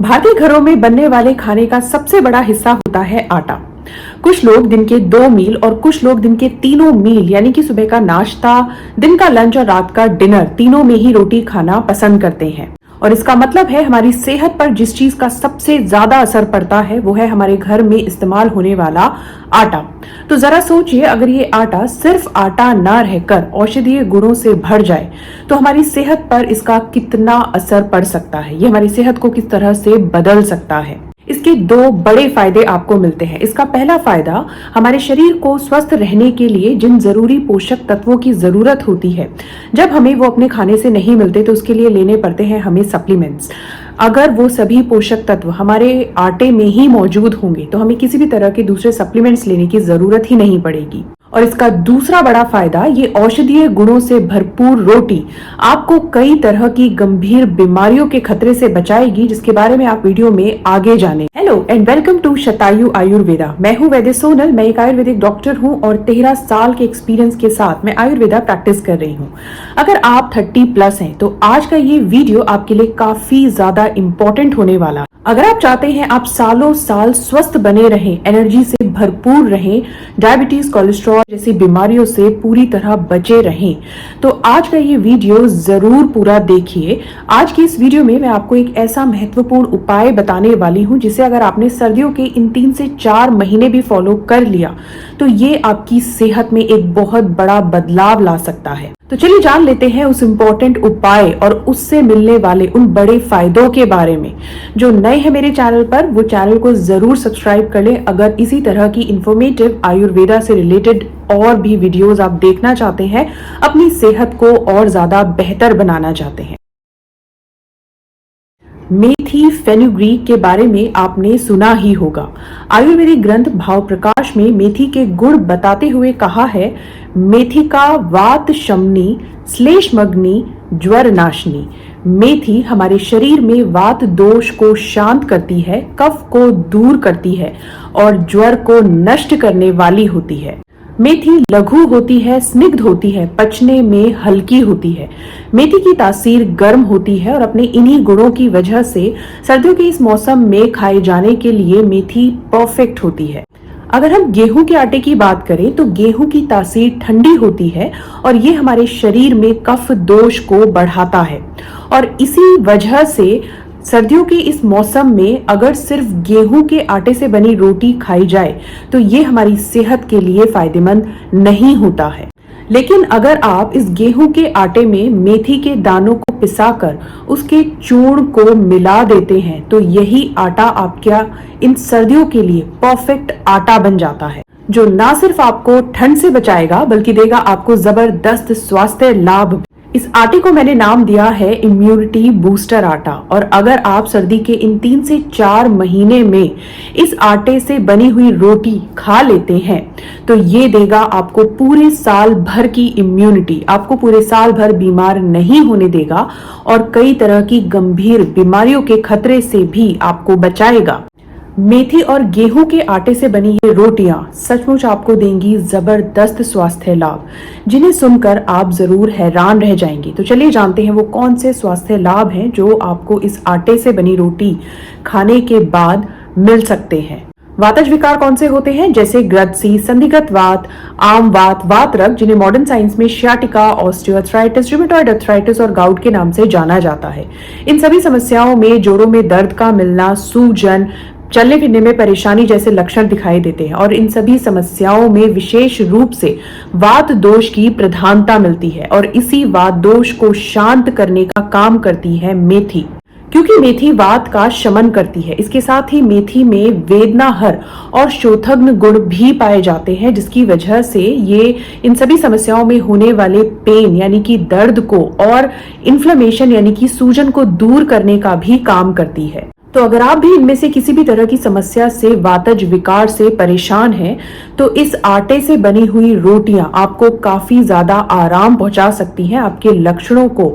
भारतीय घरों में बनने वाले खाने का सबसे बड़ा हिस्सा होता है आटा। कुछ लोग दिन के 2 मील और कुछ लोग दिन के 3 मील यानी कि सुबह का नाश्ता, दिन का लंच और रात का डिनर तीनों में ही रोटी खाना पसंद करते हैं। और इसका मतलब है हमारी सेहत पर जिस चीज का सबसे ज्यादा असर पड़ता है वो है हमारे घर में इस्तेमाल होने वाला आटा। तो जरा सोचिए, अगर ये आटा सिर्फ आटा ना रहकर औषधीय गुणों से भर जाए तो हमारी सेहत पर इसका कितना असर पड़ सकता है, ये हमारी सेहत को किस तरह से बदल सकता है। इसके 2 बड़े फायदे आपको मिलते हैं। इसका पहला फायदा, हमारे शरीर को स्वस्थ रहने के लिए जिन जरूरी पोषक तत्वों की जरूरत होती है, जब हमें वो अपने खाने से नहीं मिलते तो उसके लिए लेने पड़ते हैं हमें सप्लीमेंट्स। अगर वो सभी पोषक तत्व हमारे आटे में ही मौजूद होंगे तो हमें किसी भी तरह के दूसरे सप्लीमेंट्स लेने की जरूरत ही नहीं पड़ेगी। और इसका दूसरा बड़ा फायदा, ये औषधीय गुणों से भरपूर रोटी आपको कई तरह की गंभीर बीमारियों के खतरे से बचाएगी, जिसके बारे में आप वीडियो में आगे जाने। Hello and welcome to Shatayu Ayurveda. मैं हूँ वैद्य सोनल। मैं एक आयुर्वेदिक डॉक्टर हूँ और 13 साल के एक्सपीरियंस के साथ मैं आयुर्वेदा प्रैक्टिस कर रही हूँ। अगर आप 30+ हैं तो आज का ये वीडियो आपके लिए काफी ज्यादा इम्पोर्टेंट होने वाला। अगर आप चाहते हैं आप सालों साल स्वस्थ बने रहें, एनर्जी से भरपूर रहें, डायबिटीज, कोलेस्ट्रॉल जैसी बीमारियों से पूरी तरह बचे रहें, तो आज का ये वीडियो जरूर पूरा देखिए। आज की इस वीडियो में मैं आपको एक ऐसा महत्वपूर्ण उपाय बताने वाली हूँ जिसे अगर आपने सर्दियों के इन 3 से 4 महीने भी फॉलो कर लिया तो ये आपकी सेहत में एक बहुत बड़ा बदलाव ला सकता है। तो चलिए जान लेते हैं उस इम्पोर्टेंट उपाय और उससे मिलने वाले उन बड़े फायदों के बारे में। जो नए हैं मेरे चैनल पर, वो चैनल को जरूर सब्सक्राइब कर लें। अगर इसी तरह की इंफॉर्मेटिव आयुर्वेदा से रिलेटेड और भी वीडियोस आप देखना चाहते हैं, अपनी सेहत को और ज्यादा बेहतर बनाना चाहते हैं। मेथी फेनुग्रीक के बारे में आपने सुना ही होगा। आयुर्वेदिक ग्रंथ भाव प्रकाश में मेथी के गुण बताते हुए कहा है, मेथी का वात शमनी, श्लेष्मग्नि, ज्वर नाशनी। मेथी हमारे शरीर में वात दोष को शांत करती है, कफ को दूर करती है और ज्वर को नष्ट करने वाली होती है। मेथी लघु होती है, स्निग्ध होती है, पचने में हल्की होती है। मेथी की तासीर गर्म होती है और अपने इन्हीं गुणों की वजह से सर्दियों के इस मौसम में खाए जाने के लिए मेथी परफेक्ट होती है। अगर हम गेहूं के आटे की बात करें तो गेहूं की तासीर ठंडी होती है और ये हमारे शरीर में कफ दोष को बढ़ाता है। और इसी वजह से सर्दियों के इस मौसम में अगर सिर्फ गेहूं के आटे से बनी रोटी खाई जाए तो ये हमारी सेहत के लिए फायदेमंद नहीं होता है। लेकिन अगर आप इस गेहूं के आटे में मेथी के दानों को पिसाकर उसके चूर्ण को मिला देते हैं तो यही आटा आपका इन सर्दियों के लिए परफेक्ट आटा बन जाता है, जो ना सिर्फ आपको ठंड से बचाएगा बल्कि देगा आपको जबरदस्त स्वास्थ्य लाभ। इस आटे को मैंने नाम दिया है इम्यूनिटी बूस्टर आटा। और अगर आप सर्दी के इन 3 से 4 महीने में इस आटे से बनी हुई रोटी खा लेते हैं तो ये देगा आपको पूरे साल भर की इम्यूनिटी, आपको पूरे साल भर बीमार नहीं होने देगा और कई तरह की गंभीर बीमारियों के खतरे से भी आपको बचाएगा। मेथी और गेहूं के आटे से बनी ये रोटियां सचमुच आपको देंगी जबरदस्त स्वास्थ्य लाभ, जिन्हें सुनकर आप जरूर हैरान रह जाएंगे। तो चलिए जानते हैं वो कौन से स्वास्थ्य लाभ हैं जो आपको इस आटे से बनी रोटी खाने के बाद मिल सकते हैं। वातज विकार कौन से होते हैं, जैसे ग्रंथि, संधिगत वात, आम वात, वातरक, जिन्हें मॉडर्न साइंस में शियाटिका, ऑस्टियोआर्थराइटिस, रूमेटॉइड अर्थराइटिस और गाउट के नाम से जाना जाता है। इन सभी समस्याओं में जोड़ों में दर्द का मिलना, सूजन, चलने फिरने में परेशानी जैसे लक्षण दिखाई देते हैं। और इन सभी समस्याओं में विशेष रूप से वात दोष की प्रधानता मिलती है और इसी वात दोष को शांत करने का काम करती है मेथी, क्योंकि मेथी वात का शमन करती है। इसके साथ ही मेथी में वेदनाहर और शोथग्न गुण भी पाए जाते हैं, जिसकी वजह से ये इन सभी समस्याओं में होने वाले पेन यानी कि दर्द को और इन्फ्लेमेशन यानी कि सूजन को दूर करने का भी काम करती है। तो अगर आप भी इनमें से किसी भी तरह की समस्या से, वातज विकार से परेशान हैं, तो इस आटे से बनी हुई रोटियां आपको काफी ज्यादा आराम पहुंचा सकती हैं, आपके लक्षणों को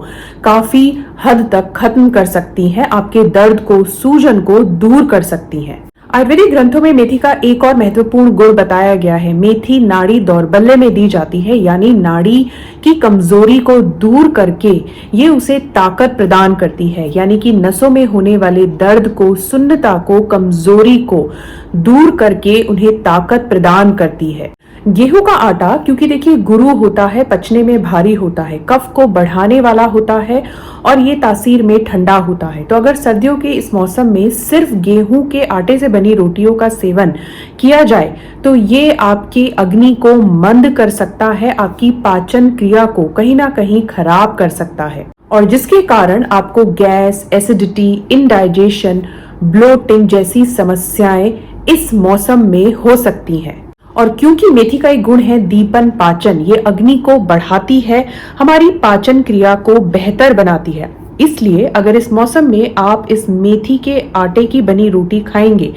काफी हद तक खत्म कर सकती हैं, आपके दर्द को, सूजन को दूर कर सकती हैं। आयुर्वेदिक ग्रंथों में मेथी का एक और महत्वपूर्ण गुण बताया गया है। मेथी नाड़ी दौर्बल्य में दी जाती है, यानी नाड़ी की कमजोरी को दूर करके ये उसे ताकत प्रदान करती है, यानी कि नसों में होने वाले दर्द को, सुन्नता को, कमजोरी को दूर करके उन्हें ताकत प्रदान करती है। गेहूं का आटा, क्योंकि देखिए गुरु होता है, पचने में भारी होता है, कफ को बढ़ाने वाला होता है और ये तासीर में ठंडा होता है। तो अगर सर्दियों के इस मौसम में सिर्फ गेहूं के आटे से बनी रोटियों का सेवन किया जाए तो ये आपकी अग्नि को मंद कर सकता है, आपकी पाचन क्रिया को कहीं ना कहीं खराब कर सकता है, और जिसके कारण आपको गैस, एसिडिटी, इनडाइजेशन, ब्लोटिंग जैसी समस्याएं इस मौसम में हो सकती हैं। और क्योंकि मेथी का एक गुण है दीपन पाचन, ये अग्नि को बढ़ाती है, हमारी पाचन क्रिया को बेहतर बनाती है। इसलिए अगर इस मौसम में आप इस मेथी के आटे की बनी रोटी खाएंगे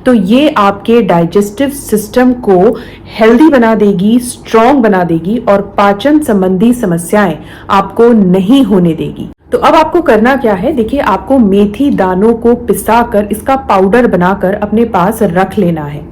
तो ये आपके डाइजेस्टिव सिस्टम को हेल्दी बना देगी, स्ट्रॉन्ग बना देगी और पाचन संबंधी समस्याएं आपको नहीं होने देगी। तो अब आपको करना क्या है, देखिए आपको मेथी दानों को पिसाकर इसका पाउडर बनाकर अपने पास रख लेना है।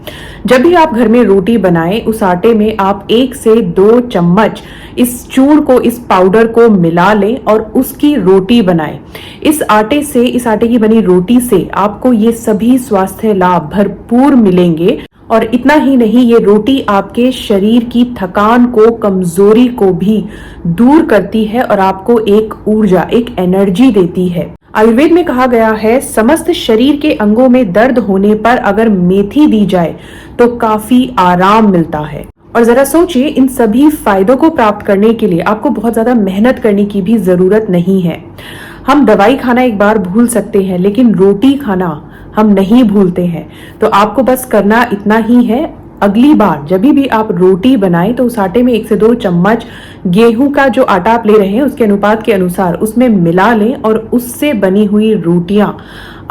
जब भी आप घर में रोटी बनाएं, उस आटे में आप 1 से 2 चम्मच इस चूर्ण को, इस पाउडर को मिला लें और उसकी रोटी बनाएं। इस आटे की बनी रोटी से आपको ये सभी स्वास्थ्य लाभ भरपूर मिलेंगे। और इतना ही नहीं, ये रोटी आपके शरीर की थकान को, कमजोरी को भी दूर करती है और आपको एक ऊर्जा, एक एनर्जी देती है। आयुर्वेद में कहा गया है समस्त शरीर के अंगों में दर्द होने पर अगर मेथी दी जाए तो काफी आराम मिलता है। और जरा सोचिए, इन सभी फायदों को प्राप्त करने के लिए आपको बहुत ज्यादा मेहनत करने की भी जरूरत नहीं है। हम दवाई खाना एक बार भूल सकते हैं, लेकिन रोटी खाना हम नहीं भूलते हैं। तो आपको बस करना इतना ही है, अगली बार जब भी आप रोटी बनाएं तो उस आटे में 1 से 2 चम्मच गेहूं का जो आटा आप ले रहे हैं उसके अनुपात के अनुसार उसमें मिला लें और उससे बनी हुई रोटियां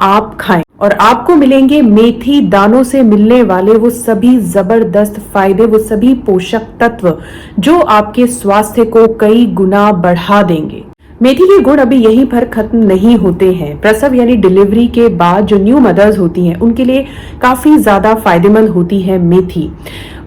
आप खाएं, और आपको मिलेंगे मेथी दानों से मिलने वाले वो सभी जबरदस्त फायदे, वो सभी पोषक तत्व जो आपके स्वास्थ्य को कई गुना बढ़ा देंगे। मेथी के गुण अभी यहीं पर खत्म नहीं होते हैं। प्रसव यानी डिलीवरी के बाद जो न्यू मदर्स होती हैं उनके लिए काफी ज्यादा फायदेमंद होती है मेथी।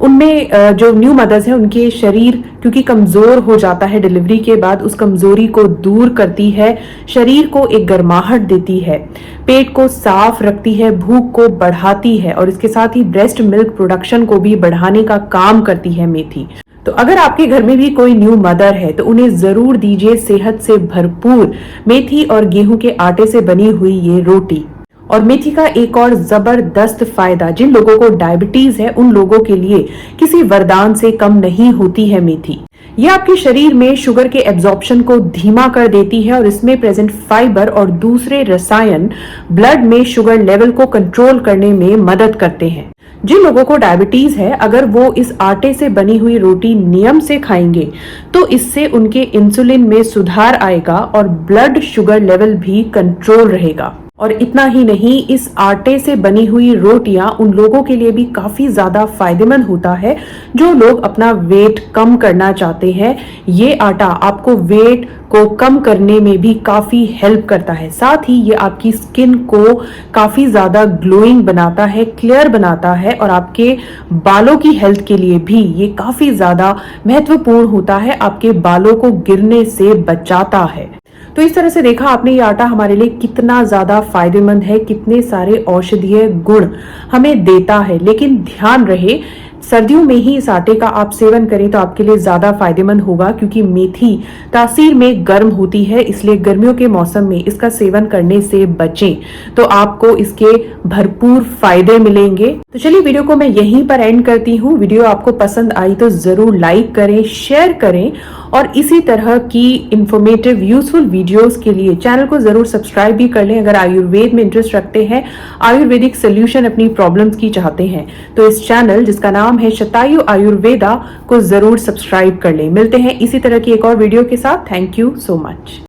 उनमें जो न्यू मदर्स हैं उनके शरीर क्योंकि कमजोर हो जाता है डिलीवरी के बाद, उस कमजोरी को दूर करती है, शरीर को एक गर्माहट देती है, पेट को साफ रखती है, भूख को बढ़ाती है और इसके साथ ही ब्रेस्ट मिल्क प्रोडक्शन को भी बढ़ाने का काम करती है मेथी। तो अगर आपके घर में भी कोई न्यू मदर है तो उन्हें जरूर दीजिए सेहत से भरपूर मेथी और गेहूं के आटे से बनी हुई ये रोटी। और मेथी का एक और जबरदस्त फायदा, जिन लोगों को डायबिटीज है उन लोगों के लिए किसी वरदान से कम नहीं होती है मेथी। यह आपके शरीर में शुगर के एब्जॉर्प्शन को धीमा कर देती है और इसमें प्रेजेंट फाइबर और दूसरे रसायन ब्लड में शुगर लेवल को कंट्रोल करने में मदद करते हैं। जिन लोगों को डायबिटीज है, अगर वो इस आटे से बनी हुई रोटी नियम से खाएंगे तो इससे उनके इंसुलिन में सुधार आएगा और ब्लड शुगर लेवल भी कंट्रोल रहेगा। और इतना ही नहीं, इस आटे से बनी हुई रोटियां उन लोगों के लिए भी काफी ज्यादा फायदेमंद होता है जो लोग अपना वेट कम करना चाहते हैं। ये आटा आपको वेट को कम करने में भी काफी हेल्प करता है, साथ ही ये आपकी स्किन को काफी ज्यादा ग्लोइंग बनाता है, क्लियर बनाता है और आपके बालों की हेल्थ के लिए भी ये काफी ज्यादा महत्वपूर्ण होता है, आपके बालों को गिरने से बचाता है। तो इस तरह से देखा आपने ये आटा हमारे लिए कितना ज्यादा फायदेमंद है, कितने सारे औषधीय गुण हमें देता है। लेकिन ध्यान रहे, सर्दियों में ही इस आटे का आप सेवन करें तो आपके लिए ज्यादा फायदेमंद होगा, क्योंकि मेथी तासीर में गर्म होती है, इसलिए गर्मियों के मौसम में इसका सेवन करने से बचें तो आपको इसके भरपूर फायदे मिलेंगे। तो चलिए वीडियो को मैं यहीं पर एंड करती हूँ। वीडियो आपको पसंद आई तो जरूर लाइक करें, शेयर करें और इसी तरह की इंफॉर्मेटिव यूजफुल वीडियोस के लिए चैनल को जरूर सब्सक्राइब भी कर लें। अगर आयुर्वेद में इंटरेस्ट रखते हैं, आयुर्वेदिक सोल्यूशन अपनी प्रॉब्लम्स की चाहते हैं तो इस चैनल जिसका नाम है शतायु आयुर्वेदा को जरूर सब्सक्राइब कर लें। मिलते हैं इसी तरह की एक और वीडियो के साथ। Thank you so much.